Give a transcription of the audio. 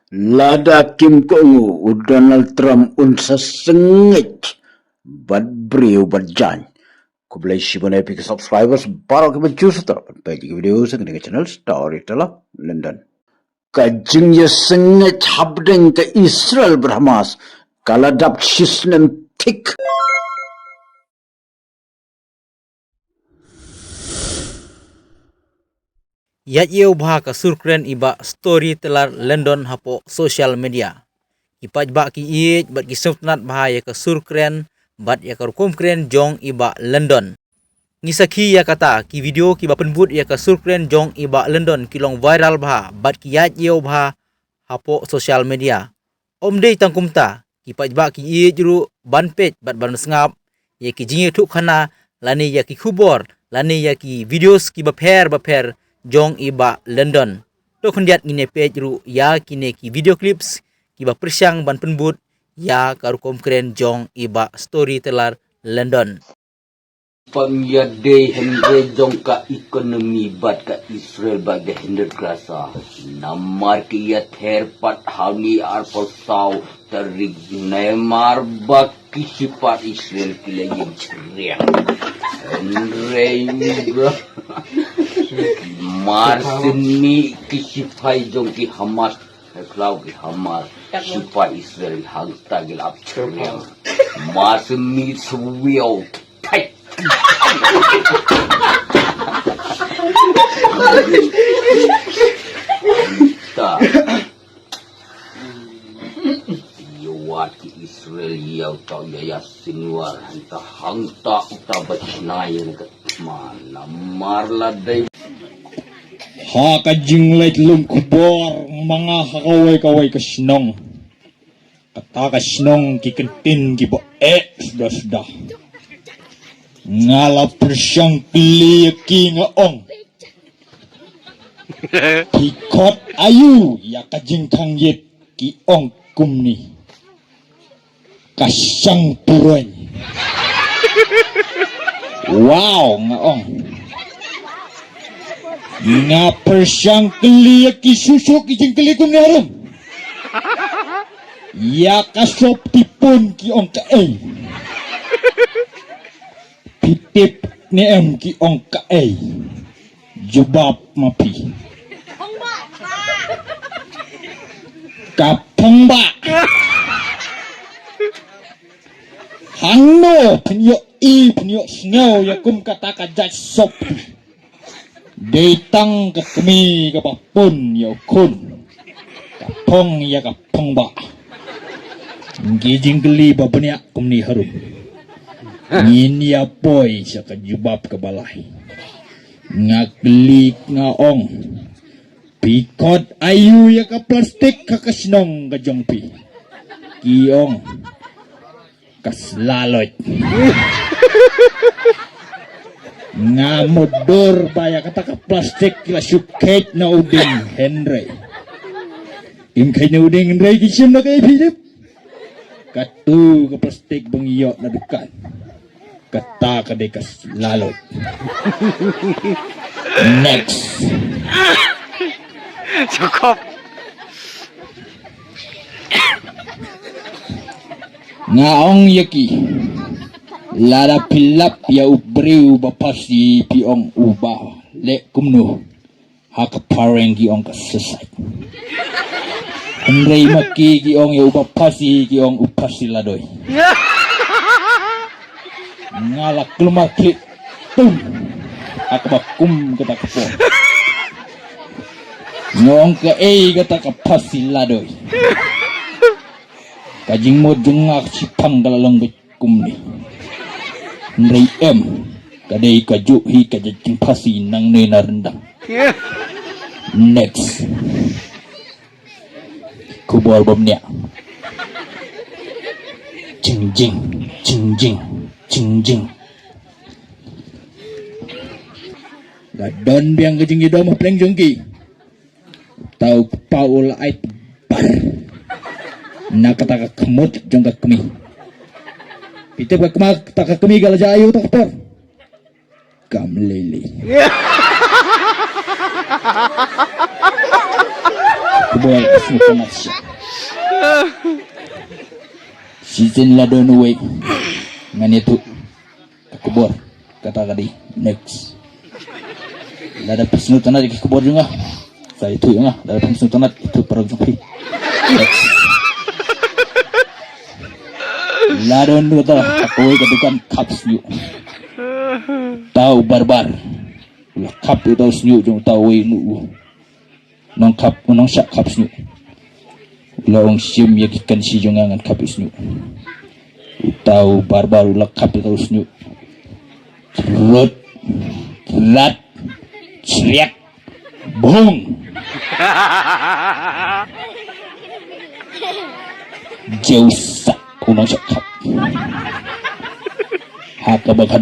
Lada Kim Kongu u Donald Trump unsa sengit bad brio badjan. Kublai shibon epic subscribers baro ke bajus terapan page video sa kini channel Storyteller London. Kajing ya sengit habdeng ke Israel berhamas kaladap shisnem tik. Yat yeu bah ka surkren iba Storyteller London hapo social media. Ipaj ba ki iej bat ki sutnat bahaya ka surkren bat ya karukum kren jong iba London. Ngisaki ya kata ki video ki bapenbut ya ka surkren jong iba London kilong viral bah bat ki yat yeu bah hapo social media. Om dei tangkumta ki paj ba ki iej ru ban page bat ban sengap ya ki jinge tuk khana lani ya ki khubor lani ya ki videos ki baper jong iba London. To khundiat ngine page ru ya kine ki video clips ki ba persyang ban penbut ya karukom keren jong iba Storyteller London. Pangyade hendre jong ka ekonomi bat ka Israel bagai hender klasa. Namar kia terpat hani arpasau terig nemar bak kisipat Israel kila yang ceria. Hendre Marsini kisipai jong ki Hamas Klau ki Hamas kisipai Israel hangta gilap ceria. Marsini suwiau tai. Hangta Yawat ki Israel yaw tau yaya sinwar hangta uta bacinayan kat mana marla day ha kajing lait lum kubor mga hakaway-kaway kasinong kata kasinong kikentin kibo sudah ngala persyang keliyaki ngaong pikot ayu ya kajing kang yet ki ong kumni kasyang puroy wow ngaong nga persyang keliyaki susuk kijing kelikun ngarum ya kasop tipun ki ong kaeng pitip ni em ki ong kaeng jubab mapi kapongba hangno penyo snow ya kum kata kajat sop datang ke kami ke papun ya kun kapong ya kapongba ngijing geli babanya kumni harum ngin ya boy sa kajubab ke balai ngaglik ngaong pikot ayu ya ka plastik kakasinong kajongpi kiong kaslalot ngamodor baya kata ka plastik kila syuket na uding Henry ingkay na uding Henry kisim na kay Philip katu ka plastik bangiyok na dukan kata ka de kaslalot next Cukup. ngaong yaki lara pilap ya ubriu bapasi piong ubah le kumno hakapareng giong kasesat Andrei maki giong ya ubapasi giong upasi ladoy ngalak lumaki tum akabakum kata kapo ngong ke kata kapasi ladoy kajing mo jengak sipang dalalong kumni Ndray kadai kajuhi kajajing pasi nang nena rendang next kubor bomnya cing gadon biang kajing ido mah pleng jongki tau paul ait bar nakataka kemut jongka kemi pitip ka kemak taka kemi galaja ayu tak por kam lele kebal semua masya. Season la don way. Ngan itu kebor kata tadi next. Lada pesnu tanah di kebor juga. Saya itu ya, lada pesnu tanah itu perang jumpi. Next. Ladon kata aku ketukan cups new. Tahu barbar. Cup itu new jong tahu nu. Nong cup nong syak cups new. Laong sim yakikan si jongangan cup is new. Tahu barbar ulah cup itu new. Rot lat Sriak Bong Jauh sak unang syak cup. Haka bagad